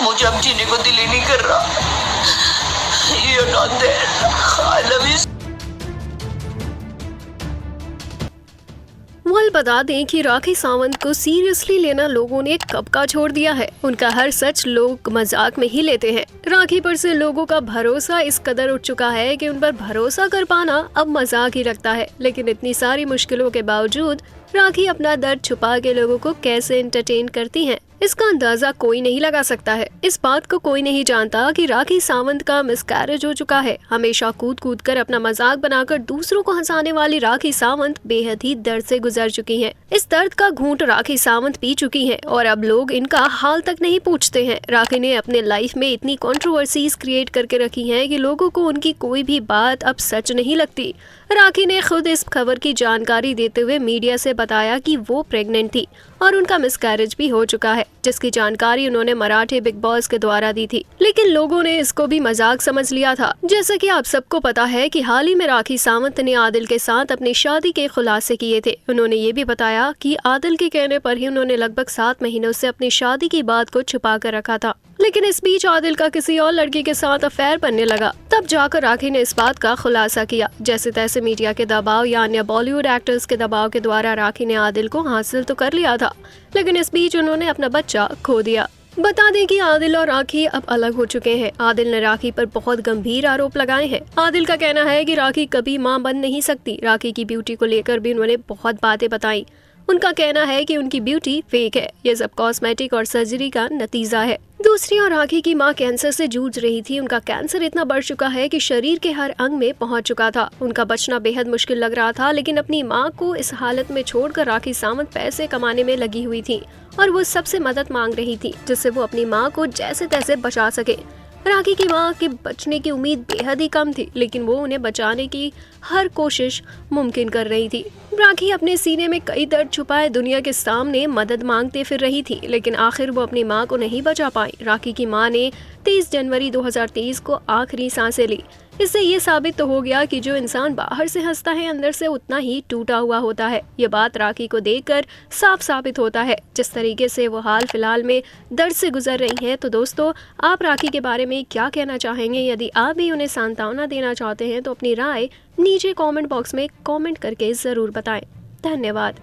मुझे अब जीने को दिल ही नहीं कर रहा। You're not there. I love you. वल बता दें कि राखी सावंत को सीरियसली लेना लोगों ने कब का छोड़ दिया है। उनका हर सच लोग मजाक में ही लेते हैं। राखी पर से लोगों का भरोसा इस कदर उठ चुका है कि उन पर भरोसा कर पाना अब मजाक ही लगता है। लेकिन इतनी सारी मुश्किलों के बावजूद राखी अपना दर्द छुपा के लोगों को कैसे एंटरटेन करती हैं, इसका अंदाजा कोई नहीं लगा सकता है। इस बात को कोई नहीं जानता कि राखी सावंत का मिसकैरेज हो चुका है। हमेशा कूद कूद कर अपना मजाक बनाकर दूसरों को हंसाने वाली राखी सावंत बेहद ही दर्द से गुजर चुकी हैं। इस दर्द का घूंट राखी सावंत पी चुकी हैं और अब लोग इनका हाल तक नहीं पूछते हैं। राखी ने अपने लाइफ में इतनी कंट्रोवर्सीज क्रिएट करके रखी हैं कि लोगों को उनकी कोई भी बात अब सच नहीं लगती। राखी ने खुद इस खबर की जानकारी देते हुए मीडिया से बताया कि वो प्रेग्नेंट थी और उनका मिसकैरेज भी हो चुका है, जिसकी जानकारी उन्होंने मराठी बिग बॉस के द्वारा दी थी। लेकिन लोगों ने इसको भी मजाक समझ लिया था। जैसे कि आप सबको पता है कि हाल ही में राखी सावंत ने आदिल के साथ अपनी शादी के खुलासे किए थे। उन्होंने ये भी बताया कि आदिल के कहने पर ही उन्होंने लगभग 7 महीनों से अपनी शादी की बात को छुपा कर रखा था। लेकिन इस बीच आदिल का किसी और लड़की के साथ अफेयर बनने लगा। तब जाकर राखी ने इस बात का खुलासा किया। जैसे तैसे मीडिया के दबाव या अन्य बॉलीवुड एक्टर्स के दबाव के द्वारा राखी ने आदिल को हासिल तो कर लिया था, लेकिन इस बीच उन्होंने अपना बच्चा खो दिया। बता दें कि आदिल और राखी अब अलग हो चुके हैं। आदिल ने राखी पर बहुत गंभीर आरोप लगाए हैं। आदिल का कहना है कि राखी कभी मां बन नहीं सकती। राखी की ब्यूटी को लेकर भी उन्होंने बहुत बातें बताई। उनका कहना है कि उनकी ब्यूटी फेक है, ये सब कॉस्मेटिक और सर्जरी का नतीजा है। दूसरी ओर राखी की मां कैंसर से जूझ रही थी। उनका कैंसर इतना बढ़ चुका है कि शरीर के हर अंग में पहुंच चुका था। उनका बचना बेहद मुश्किल लग रहा था, लेकिन अपनी मां को इस हालत में छोड़कर राखी सावंत पैसे कमाने में लगी हुई थी और वो सबसे मदद मांग रही थी, जिससे वो अपनी मां को जैसे तैसे बचा सके। राखी की मां के बचने की उम्मीद बेहद ही कम थी, लेकिन वो उन्हें बचाने की हर कोशिश मुमकिन कर रही थी। राखी अपने सीने में कई दर्द छुपाए दुनिया के सामने मदद मांगते फिर रही थी, लेकिन आखिर वो अपनी मां को नहीं बचा पाई। राखी की मां ने 23 जनवरी 2023 को आखिरी सांसें ली। इससे ये साबित तो हो गया कि जो इंसान बाहर से हंसता है अंदर से उतना ही टूटा हुआ होता है। ये बात राखी को देखकर साफ साबित होता है। जिस तरीके से वो हाल फिलहाल में दर्द से गुजर रही हैं, तो दोस्तों आप राखी के बारे में क्या कहना चाहेंगे? यदि आप भी उन्हें सांत्वना देना चाहते हैं तो अपनी राय नीचे कमेंट बॉक्स में कमेंट करके ज़रूर बताएं। धन्यवाद।